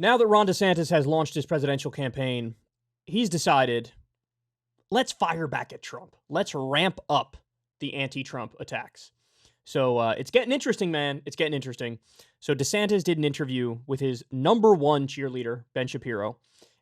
Now that Ron DeSantis has launched his presidential campaign, he's decided, let's fire back at Trump. Let's ramp up the anti-Trump attacks. So it's getting interesting, man. It's getting interesting. So DeSantis did an interview with his number one cheerleader, Ben Shapiro.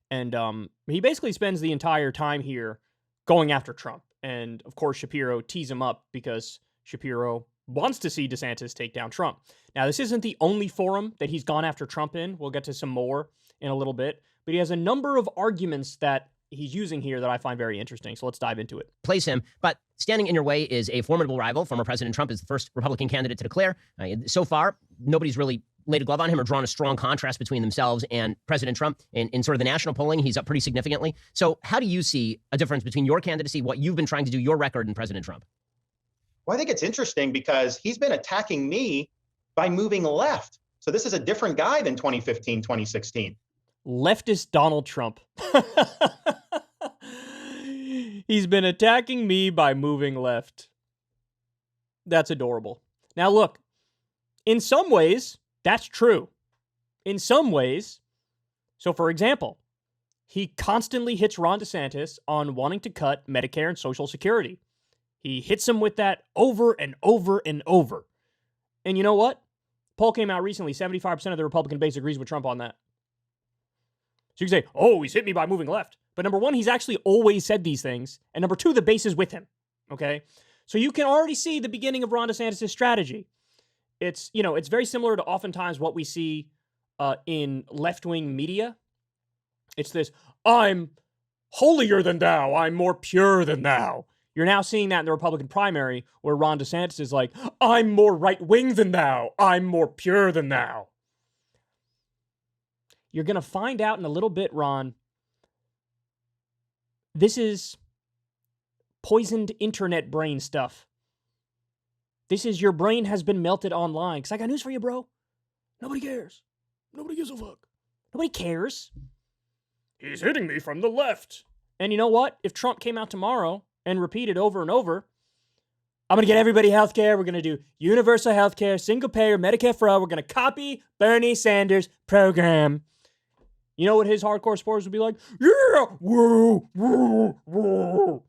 And he basically spends the entire time here going after Trump. And, of course, Shapiro tees him up because Shapiro wants to see DeSantis take down Trump. Now, this isn't the only forum that he's gone after Trump in. We'll get to some more in a little bit. But he has a number of arguments that he's using here that I find very interesting. So let's dive into it. Place him, but standing in your way is a formidable rival. Former President Trump is the first Republican candidate to declare. So far, nobody's really laid a glove on him or drawn a strong contrast between themselves and President Trump. In sort of the national polling, he's up pretty significantly. So how do you see a difference between your candidacy, what you've been trying to do, your record, and President Trump? Well, I think it's interesting because he's been attacking me by moving left. So this is a different guy than 2015, 2016. Leftist Donald Trump. He's been attacking me by moving left. That's adorable. Now, look, in some ways, that's true. In some ways. So, for example, he constantly hits Ron DeSantis on wanting to cut Medicare and Social Security. He hits him with that over and over and over. And you know what? Poll came out recently, 75% of the Republican base agrees with Trump on that. So you can say, oh, he's hit me by moving left. But number one, he's actually always said these things. And number two, the base is with him. Okay? So you can already see the beginning of Ron DeSantis' strategy. It's very similar to oftentimes what we see in left-wing media. It's this, I'm holier than thou. I'm more pure than thou. You're now seeing that in the Republican primary where Ron DeSantis is like, I'm more right-wing than thou. I'm more pure than thou. You're going to find out in a little bit, Ron. This is poisoned internet brain stuff. This is your brain has been melted online. Because I got news for you, bro. Nobody cares. Nobody gives a fuck. Nobody cares. He's hitting me from the left. And you know what? If Trump came out tomorrow and repeated over and over, I'm going to get everybody health care. We're going to do universal health care, single payer, Medicare for all. We're going to copy Bernie Sanders' program. You know what his hardcore supporters would be like? Yeah, woo, woo, woo.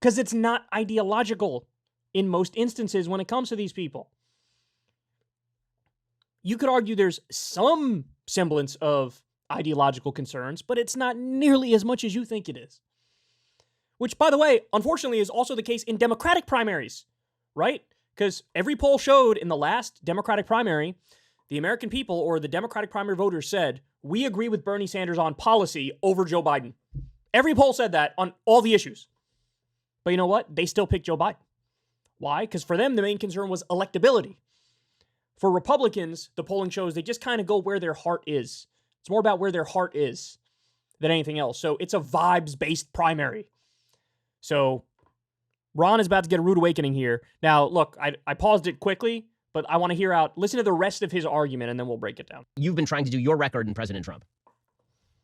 Because it's not ideological in most instances when it comes to these people. You could argue there's some semblance of ideological concerns, but it's not nearly as much as you think it is. Which, by the way, unfortunately is also the case in Democratic primaries, right? Because every poll showed in the last Democratic primary, the American people or the Democratic primary voters said, we agree with Bernie Sanders on policy over Joe Biden. Every poll said that on all the issues. But you know what? They still picked Joe Biden. Why? Because for them, the main concern was electability. For Republicans, the polling shows they just kind of go where their heart is. It's more about where their heart is than anything else. So it's a vibes-based primary. So Ron is about to get a rude awakening here. Now, look, I paused it quickly, but I want to listen to the rest of his argument, and then we'll break it down. You've been trying to do your record in President Trump.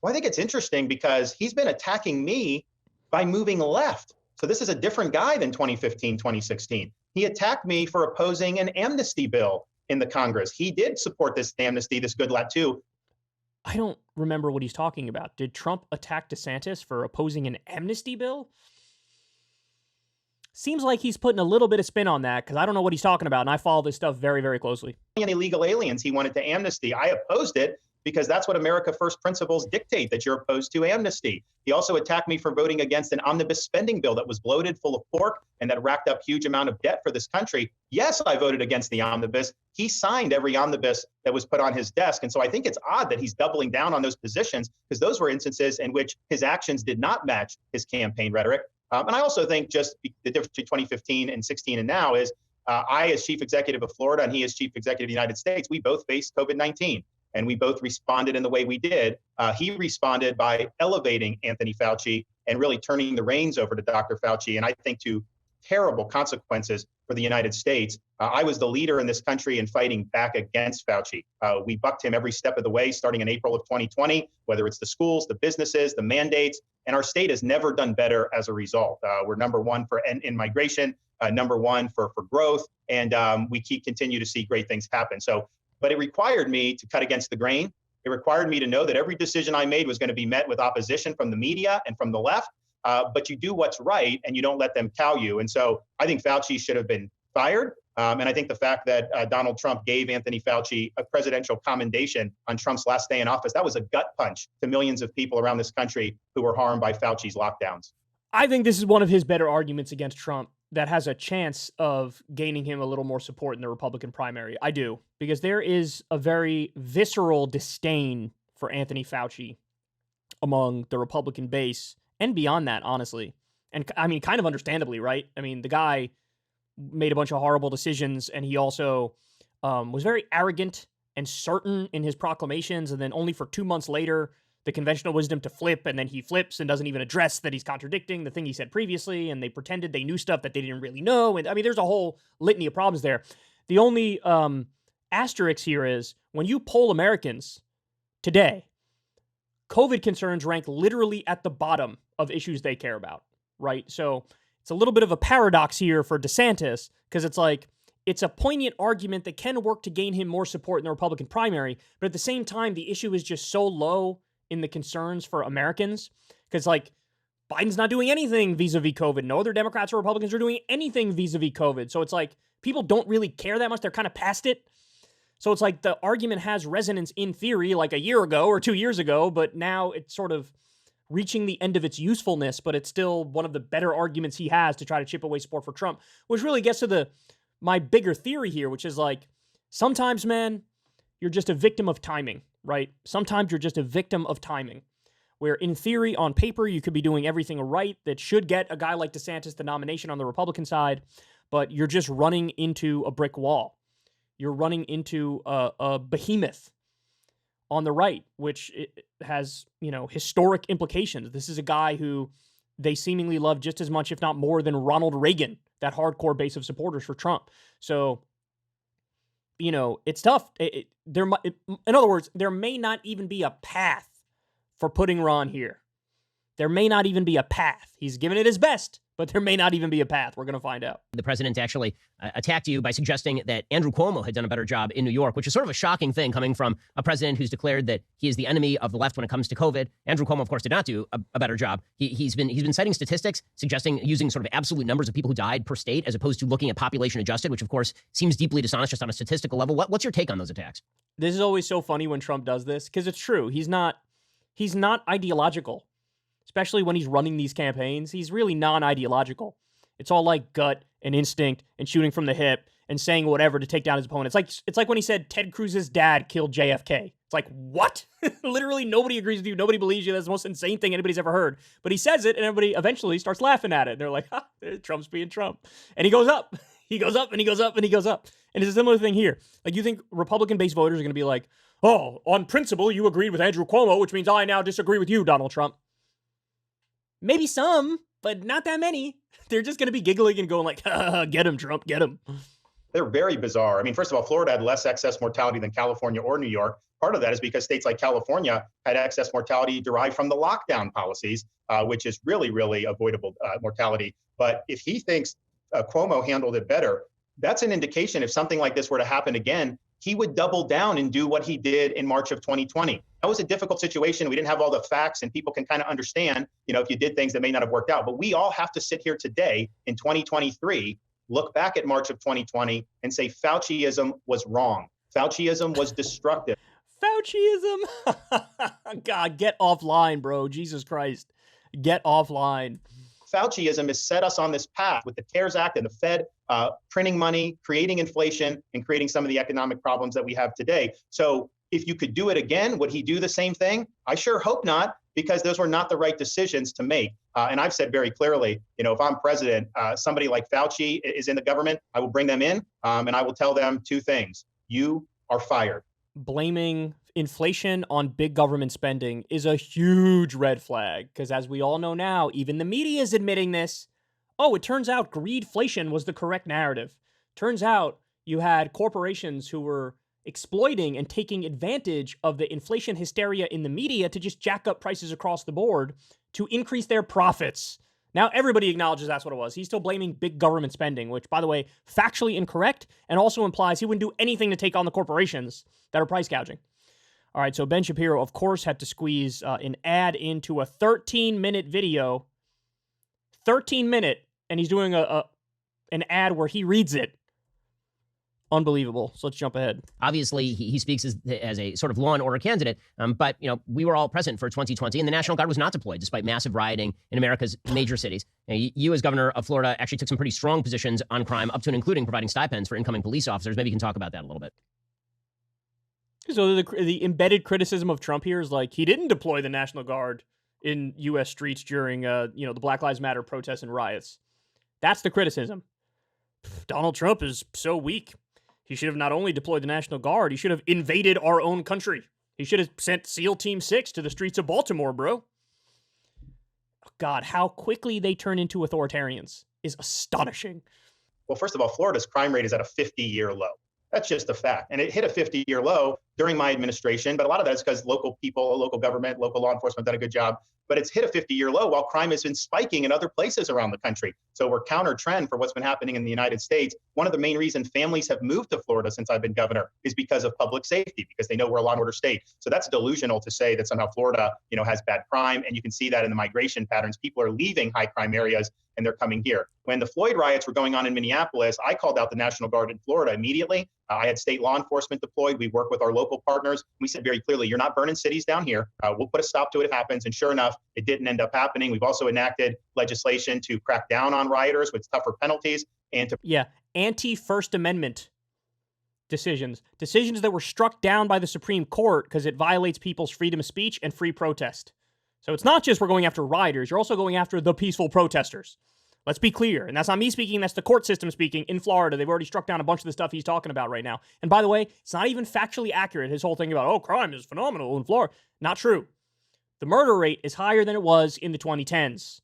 Well, I think it's interesting because he's been attacking me by moving left. So this is a different guy than 2015, 2016. He attacked me for opposing an amnesty bill in the Congress. He did support this amnesty, this good lad too. I don't remember what he's talking about. Did Trump attack DeSantis for opposing an amnesty bill? Seems like he's putting a little bit of spin on that because I don't know what he's talking about, and I follow this stuff very, very closely. And illegal aliens he wanted to amnesty. I opposed it because that's what America First principles dictate, that you're opposed to amnesty. He also attacked me for voting against an omnibus spending bill that was bloated, full of pork, and that racked up huge amount of debt for this country. Yes, I voted against the omnibus. He signed every omnibus that was put on his desk. And so I think it's odd that he's doubling down on those positions because those were instances in which his actions did not match his campaign rhetoric. And I also think just the difference between 2015 and 16 and now is I, as chief executive of Florida, and he as chief executive of the United States, we both faced COVID-19. And we both responded in the way we did. He responded by elevating Anthony Fauci and really turning the reins over to Dr. Fauci. And I think to terrible consequences for the United States. I was the leader in this country in fighting back against Fauci. We bucked him every step of the way, starting in April of 2020, whether it's the schools, the businesses, the mandates, and our state has never done better as a result. We're number one in migration, number one for growth, and we continue to see great things happen. But it required me to cut against the grain. It required me to know that every decision I made was going to be met with opposition from the media and from the left. But you do what's right and you don't let them cow you. And so I think Fauci should have been fired. And I think the fact that Donald Trump gave Anthony Fauci a presidential commendation on Trump's last day in office, that was a gut punch to millions of people around this country who were harmed by Fauci's lockdowns. I think this is one of his better arguments against Trump that has a chance of gaining him a little more support in the Republican primary. I do, because there is a very visceral disdain for Anthony Fauci among the Republican base and beyond that, honestly. And I mean, kind of understandably, right? I mean, the guy made a bunch of horrible decisions, and he also was very arrogant and certain in his proclamations, and then only for 2 months later, the conventional wisdom to flip, and then he flips and doesn't even address that he's contradicting the thing he said previously, and they pretended they knew stuff that they didn't really know. And I mean, there's a whole litany of problems there. The only asterisk here is when you poll Americans today, COVID concerns rank literally at the bottom of issues they care about, right? So it's a little bit of a paradox here for DeSantis, because it's like, it's a poignant argument that can work to gain him more support in the Republican primary, but at the same time, the issue is just so low in the concerns for Americans, because like Biden's not doing anything vis-a-vis COVID. No other Democrats or Republicans are doing anything vis-a-vis COVID. So it's like people don't really care that much. They're kind of past it. So it's like the argument has resonance in theory like a year ago or 2 years ago, but now it's sort of reaching the end of its usefulness, but it's still one of the better arguments he has to try to chip away support for Trump, which really gets to my bigger theory here, which is like, sometimes, man, you're just a victim of timing, right? Sometimes you're just a victim of timing, where in theory, on paper, you could be doing everything right that should get a guy like DeSantis the nomination on the Republican side, but you're just running into a brick wall. You're running into a behemoth on the right, which has, historic implications. This is a guy who they seemingly love just as much, if not more, than Ronald Reagan, that hardcore base of supporters for Trump. So, it's tough. In other words, there may not even be a path for putting Ron here. There may not even be a path. He's given it his best, but there may not even be a path. We're going to find out. The president actually attacked you by suggesting that Andrew Cuomo had done a better job in New York, which is sort of a shocking thing coming from a president who's declared that he is the enemy of the left when it comes to COVID. Andrew Cuomo, of course, did not do a better job. He's been citing statistics suggesting using sort of absolute numbers of people who died per state as opposed to looking at population adjusted, which of course seems deeply dishonest just on a statistical level. What's your take on those attacks? This is always so funny when Trump does this, because it's true. He's not ideological, especially when he's running these campaigns. He's really non-ideological. It's all like gut and instinct and shooting from the hip and saying whatever to take down his opponent. It's like when he said Ted Cruz's dad killed JFK. It's like, what? Literally nobody agrees with you. Nobody believes you. That's the most insane thing anybody's ever heard. But he says it, and everybody eventually starts laughing at it. They're like, Trump's being Trump. And he goes up. He goes up, and he goes up, and he goes up. And it's a similar thing here. Like, you think Republican-based voters are going to be like, oh, on principle, you agreed with Andrew Cuomo, which means I now disagree with you, Donald Trump. Maybe some, but not that many. They're just going to be giggling and going like, get him, Trump, get him. They're very bizarre. I mean, first of all, Florida had less excess mortality than California or New York. Part of that is because states like California had excess mortality derived from the lockdown policies, which is really, really avoidable mortality. But if he thinks Cuomo handled it better, that's an indication if something like this were to happen again, he would double down and do what he did in March of 2020. That was a difficult situation. We didn't have all the facts, and people can kind of understand, if you did things that may not have worked out. But we all have to sit here today in 2023, look back at March of 2020 and say Fauciism was wrong. Fauciism was destructive. Fauciism. God, get offline, bro. Jesus Christ. Get offline. Fauciism has set us on this path with the CARES Act and the Fed printing money, creating inflation, and creating some of the economic problems that we have today. So if you could do it again, would he do the same thing? I sure hope not, because those were not the right decisions to make. And I've said very clearly, if I'm president, somebody like Fauci is in the government, I will bring them in and I will tell them two things. You are fired. Blaming inflation on big government spending is a huge red flag, because as we all know now, even the media is admitting this. Oh, it turns out greedflation was the correct narrative. Turns out you had corporations who were exploiting and taking advantage of the inflation hysteria in the media to just jack up prices across the board to increase their profits. Now everybody acknowledges that's what it was. He's still blaming big government spending, which, by the way, factually incorrect, and also implies he wouldn't do anything to take on the corporations that are price gouging. All right, so Ben Shapiro, of course, had to squeeze an ad into a 13-minute video. 13-minute, and he's doing an ad where he reads it. Unbelievable. So let's jump ahead. Obviously, he speaks as a sort of law and order candidate, but we were all present for 2020, and the National Guard was not deployed despite massive rioting in America's major cities. You, as governor of Florida, actually took some pretty strong positions on crime, up to and including providing stipends for incoming police officers. Maybe you can talk about that a little bit. So the embedded criticism of Trump here is like he didn't deploy the National Guard in U.S. streets during the Black Lives Matter protests and riots. That's the criticism. Donald Trump is so weak. He should have not only deployed the National Guard, he should have invaded our own country. He should have sent SEAL Team 6 to the streets of Baltimore, bro. God, how quickly they turn into authoritarians is astonishing. Well, first of all, Florida's crime rate is at a 50-year low. That's just a fact. And it hit a 50-year low during my administration, but a lot of that is because local people, local government, local law enforcement done a good job. But it's hit a 50-year low while crime has been spiking in other places around the country. So we're counter trend for what's been happening in the United States. One of the main reasons families have moved to Florida since I've been governor is because of public safety, because they know we're a law and order state. So that's delusional to say that somehow Florida, has bad crime. And you can see that in the migration patterns. People are leaving high crime areas and they're coming here. When the Floyd riots were going on in Minneapolis, I called out the National Guard in Florida immediately. I had state law enforcement deployed. We work with our local partners. We said very clearly, you're not burning cities down here. We'll put a stop to it if it happens. And sure enough, it didn't end up happening. We've also enacted legislation to crack down on rioters with tougher penalties and to anti-First Amendment decisions that were struck down by the Supreme Court because it violates people's freedom of speech and free protest. So it's not just we're going after rioters, you're also going after the peaceful protesters. Let's be clear. And that's not me speaking, that's the court system speaking in Florida. They've already struck down a bunch of the stuff he's talking about right now. And by the way, it's not even factually accurate, his whole thing about, crime is phenomenal in Florida. Not true. The murder rate is higher than it was in the 2010s.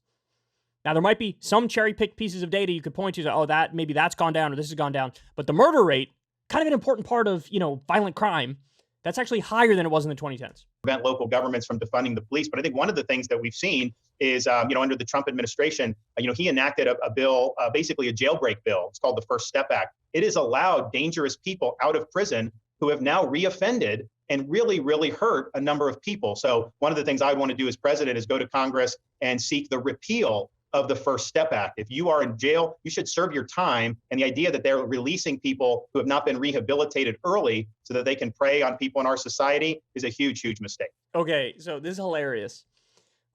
Now, there might be some cherry-picked pieces of data you could point to, maybe that's gone down or this has gone down. But the murder rate, kind of an important part of, violent crime, that's actually higher than it was in the 2010s. Prevent local governments from defunding the police. But I think one of the things that we've seen is, under the Trump administration, he enacted a bill, basically a jailbreak bill. It's called the First Step Act. It has allowed dangerous people out of prison who have now reoffended and really, really hurt a number of people. So one of the things I want to do as president is go to Congress and seek the repeal of the First Step Act. If you are in jail, you should serve your time. And the idea that they're releasing people who have not been rehabilitated early so that they can prey on people in our society is a huge, huge mistake. Okay, so this is hilarious.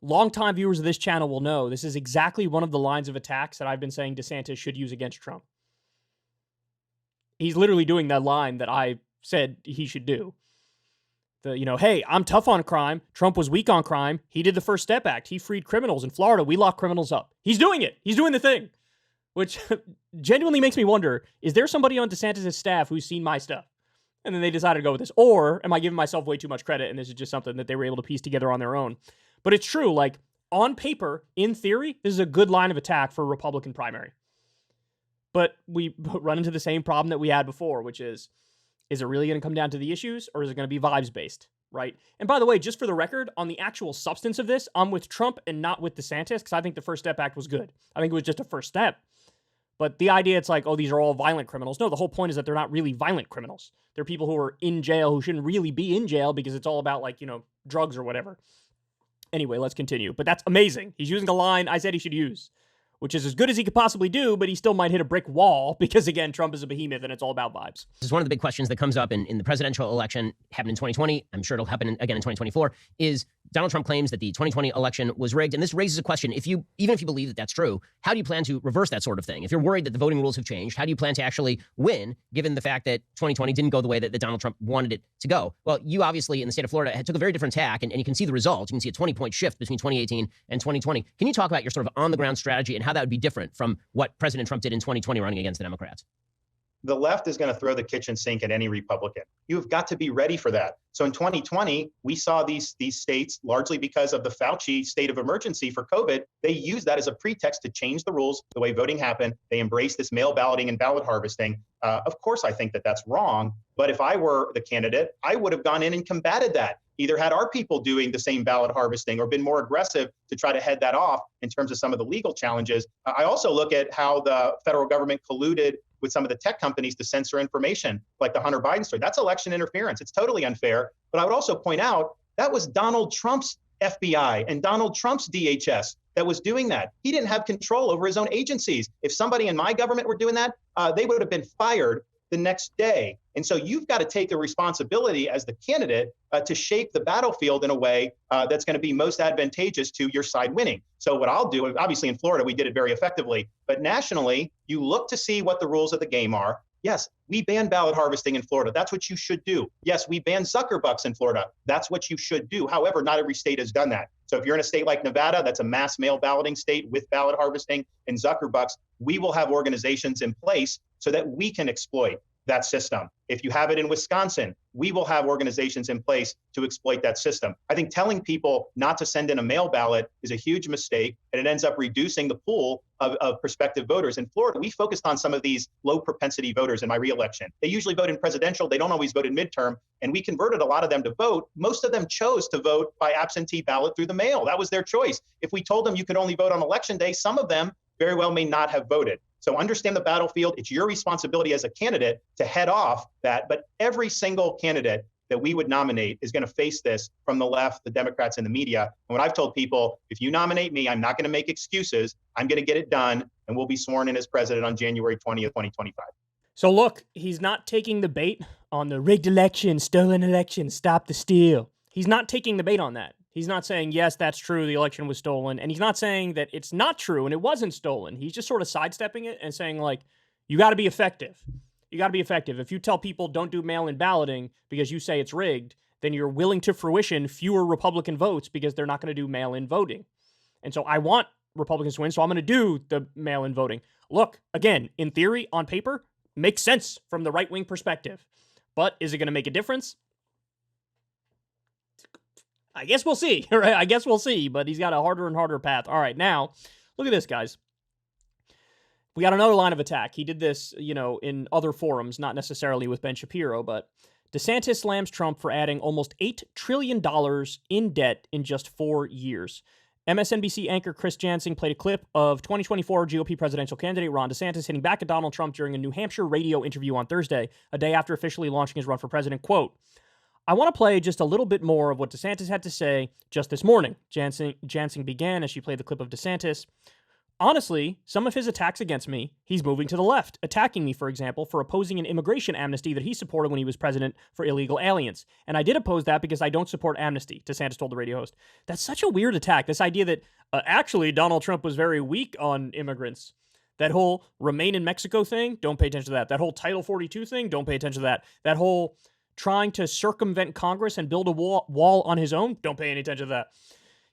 Longtime viewers of this channel will know this is exactly one of the lines of attacks that I've been saying DeSantis should use against Trump. He's literally doing that line that I said he should do. Hey, I'm tough on crime. Trump was weak on crime. He did the First Step Act. He freed criminals. In Florida, we lock criminals up. He's doing it. He's doing the thing, which genuinely makes me wonder, is there somebody on DeSantis' staff who's seen my stuff? And then they decided to go with this. Or am I giving myself way too much credit and this is just something that they were able to piece together on their own? But it's true. Like, on paper, in theory, this is a good line of attack for a Republican primary. But we run into the same problem that we had before, which is it really going to come down to the issues or is it going to be vibes-based, right? And by the way, just for the record, on the actual substance of this, I'm with Trump and not with DeSantis because I think the First Step Act was good. I think it was just a first step. But the idea it's like, these are all violent criminals. No, the whole point is that they're not really violent criminals. They're people who are in jail who shouldn't really be in jail because it's all about drugs or whatever. Anyway, let's continue. But that's amazing. He's using a line I said he should use, which is as good as he could possibly do, but he still might hit a brick wall because, again, Trump is a behemoth and it's all about vibes. This is one of the big questions that comes up in the presidential election, happened in 2020. I'm sure it'll happen again in 2024, is Donald Trump claims that the 2020 election was rigged. And this raises a question. Even if you believe that that's true, how do you plan to reverse that sort of thing? If you're worried that the voting rules have changed, how do you plan to actually win, given the fact that 2020 didn't go the way that Donald Trump wanted it to go? Well, you obviously, in the state of Florida, took a very different tack, and you can see the results. You can see a 20-point shift between 2018 and 2020. Can you talk about your sort of on-the-ground strategy and how that would be different from what President Trump did in 2020 running against the Democrats? The left is going to throw the kitchen sink at any Republican. You've got to be ready for that. So in 2020, we saw these states, largely because of the Fauci state of emergency for COVID, they used that as a pretext to change the rules, the way voting happened. They embraced this mail balloting and ballot harvesting. Of course, I think that that's wrong. But if I were the candidate, I would have gone in and combated that. Either had our people doing the same ballot harvesting or been more aggressive to try to head that off in terms of some of the legal challenges. I also look at how the federal government colluded with some of the tech companies to censor information, like the Hunter Biden story. That's election interference. It's totally unfair. But I would also point out that was Donald Trump's FBI and Donald Trump's DHS that was doing that. He didn't have control over his own agencies. If somebody in my government were doing that, they would have been fired the next day. And so you've got to take the responsibility as the candidate to shape the battlefield in a way that's going to be most advantageous to your side winning. So what I'll do, obviously in Florida, we did it very effectively, but nationally, you look to see what the rules of the game are. Yes, we ban ballot harvesting in Florida. That's what you should do. Yes, we ban Zuckerbucks in Florida. That's what you should do. However, not every state has done that. So if you're in a state like Nevada, that's a mass mail balloting state with ballot harvesting and Zuckerbucks, we will have organizations in place so that we can exploit that system. If you have it in Wisconsin, we will have organizations in place to exploit that system. I think telling people not to send in a mail ballot is a huge mistake, and it ends up reducing the pool of prospective voters. In Florida, we focused on some of these low propensity voters in my reelection. They usually vote in presidential. They don't always vote in midterm, and we converted a lot of them to vote. Most of them chose to vote by absentee ballot through the mail. That was their choice. If we told them you could only vote on election day, some of them very well may not have voted. So understand the battlefield. It's your responsibility as a candidate to head off that. But every single candidate that we would nominate is going to face this from the left, the Democrats, and the media. And what I've told people, if you nominate me, I'm not going to make excuses. I'm going to get it done, and we'll be sworn in as president on January 20th, 2025. So look, he's not taking the bait on the rigged election, stolen election, stop the steal. He's not taking the bait on that. He's not saying, yes, that's true, the election was stolen. And he's not saying that it's not true and it wasn't stolen. He's just sort of sidestepping it and saying, like, you got to be effective. You got to be effective. If you tell people don't do mail-in balloting because you say it's rigged, then you're willing to fruition fewer Republican votes because they're not going to do mail-in voting. And so I want Republicans to win, so I'm going to do the mail-in voting. Look, again, in theory, on paper, makes sense from the right-wing perspective. But is it going to make a difference? I guess we'll see, right? I guess we'll see, but he's got a harder and harder path. All right, now, look at this, guys. We got another line of attack. He did this, in other forums, not necessarily with Ben Shapiro, but DeSantis slams Trump for adding almost $8 trillion in debt in just 4 years. MSNBC anchor Chris Jansing played a clip of 2024 GOP presidential candidate Ron DeSantis hitting back at Donald Trump during a New Hampshire radio interview on Thursday, a day after officially launching his run for president. Quote, I want to play just a little bit more of what DeSantis had to say just this morning. Jansing began as she played the clip of DeSantis. Honestly, some of his attacks against me, he's moving to the left, attacking me, for example, for opposing an immigration amnesty that he supported when he was president for illegal aliens. And I did oppose that because I don't support amnesty, DeSantis told the radio host. That's such a weird attack, this idea that actually Donald Trump was very weak on immigrants. That whole remain in Mexico thing, don't pay attention to that. That whole Title 42 thing, don't pay attention to that. That whole trying to circumvent Congress and build a wall on his own, don't pay any attention to that.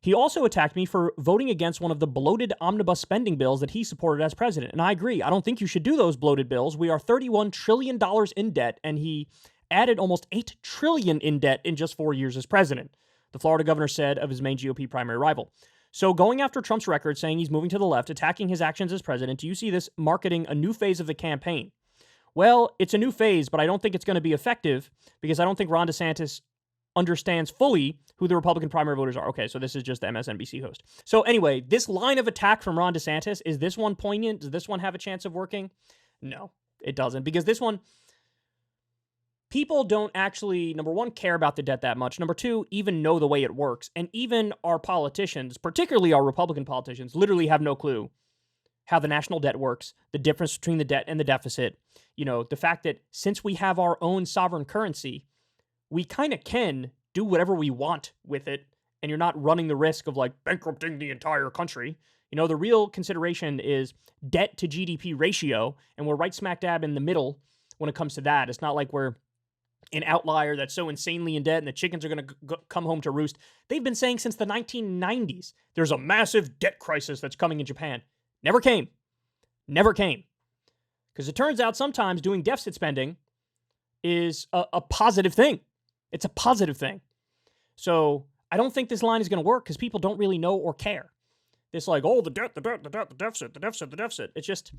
He also attacked me for voting against one of the bloated omnibus spending bills that he supported as president. And I agree. I don't think you should do those bloated bills. We are $31 trillion in debt, and he added almost $8 trillion in debt in just 4 years as president, the Florida governor said of his main GOP primary rival. So going after Trump's record, saying he's moving to the left, attacking his actions as president, do you see this marketing a new phase of the campaign? Well, it's a new phase, but I don't think it's going to be effective because I don't think Ron DeSantis understands fully who the Republican primary voters are. Okay, so this is just the MSNBC host. So anyway, this line of attack from Ron DeSantis, is this one poignant? Does this one have a chance of working? No, it doesn't, because this one, people don't actually, number one, care about the debt that much. Number two, even know the way it works. And even our politicians, particularly our Republican politicians, literally have no clue how the national debt works, the difference between the debt and the deficit. The fact that since we have our own sovereign currency, we kind of can do whatever we want with it, and you're not running the risk of bankrupting the entire country. The real consideration is debt to GDP ratio, and we're right smack dab in the middle when it comes to that. It's not like we're an outlier that's so insanely in debt and the chickens are going to come home to roost. They've been saying since the 1990s, there's a massive debt crisis that's coming in Japan. Never came. Never came. Because it turns out sometimes doing deficit spending is a positive thing. It's a positive thing. So I don't think this line is going to work because people don't really know or care. This the debt, the deficit, the deficit, the deficit. It's just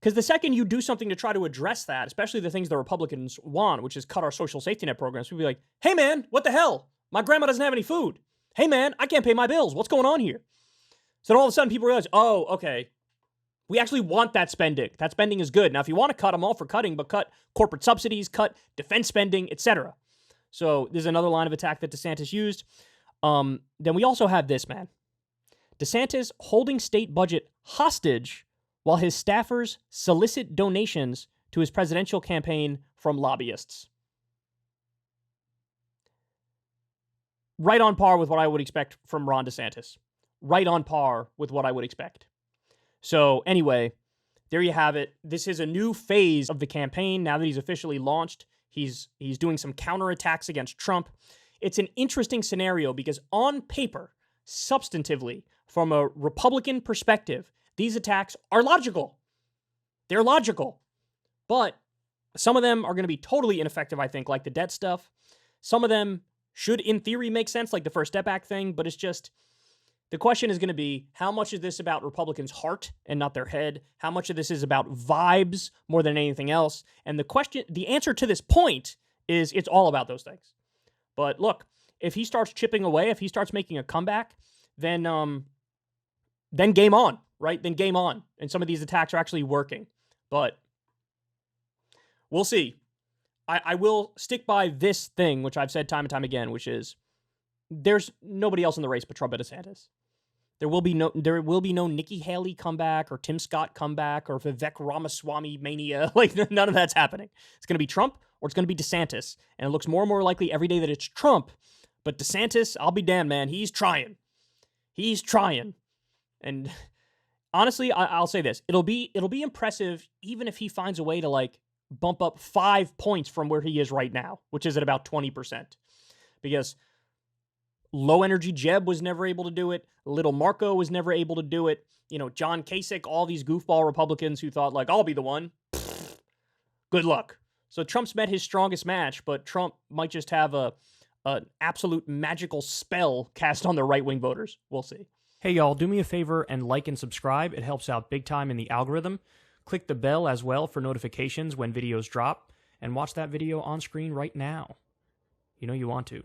because the second you do something to try to address that, especially the things the Republicans want, which is cut our social safety net programs, people be like, hey man, what the hell? My grandma doesn't have any food. Hey man, I can't pay my bills. What's going on here? So then all of a sudden people realize, oh, okay, We actually want that spending. That spending is good. Now, if you want to cut, I'm all for cutting, but cut corporate subsidies, cut defense spending, etc. So there's another line of attack that DeSantis used. Then we also have this, man. DeSantis holding state budget hostage while his staffers solicit donations to his presidential campaign from lobbyists. Right on par with what I would expect from Ron DeSantis. Right on par with what I would expect. So anyway, there you have it. This is a new phase of the campaign. Now that he's officially launched, he's doing some counterattacks against Trump. It's an interesting scenario because on paper, substantively, from a Republican perspective, these attacks are logical. They're logical. But some of them are going to be totally ineffective, I think, like the debt stuff. Some of them should, in theory, make sense, like the First Step Act thing, but it's just, the question is going to be, how much is this about Republicans' heart and not their head? How much of this is about vibes more than anything else? And the answer to this point is it's all about those things. But look, if he starts chipping away, if he starts making a comeback, then game on, right? Then game on. And some of these attacks are actually working. But we'll see. I will stick by this thing, which I've said time and time again, which is there's nobody else in the race but Trump and DeSantis. There will be no Nikki Haley comeback or Tim Scott comeback or Vivek Ramaswamy mania. Like, none of that's happening. It's going to be Trump or it's going to be DeSantis. And it looks more and more likely every day that it's Trump. But DeSantis, I'll be damned, man. He's trying. He's trying. And honestly, I'll say this. It'll be impressive even if he finds a way to, like, bump up 5 points from where he is right now, which is at about 20%. Because low energy Jeb was never able to do it. Little Marco was never able to do it. You know, John Kasich, all these goofball Republicans who thought, like, I'll be the one. Good luck. So Trump's met his strongest match, but Trump might just have an absolute magical spell cast on the right-wing voters. We'll see. Hey, y'all, do me a favor and like and subscribe. It helps out big time in the algorithm. Click the bell as well for notifications when videos drop, and watch that video on screen right now. You know you want to.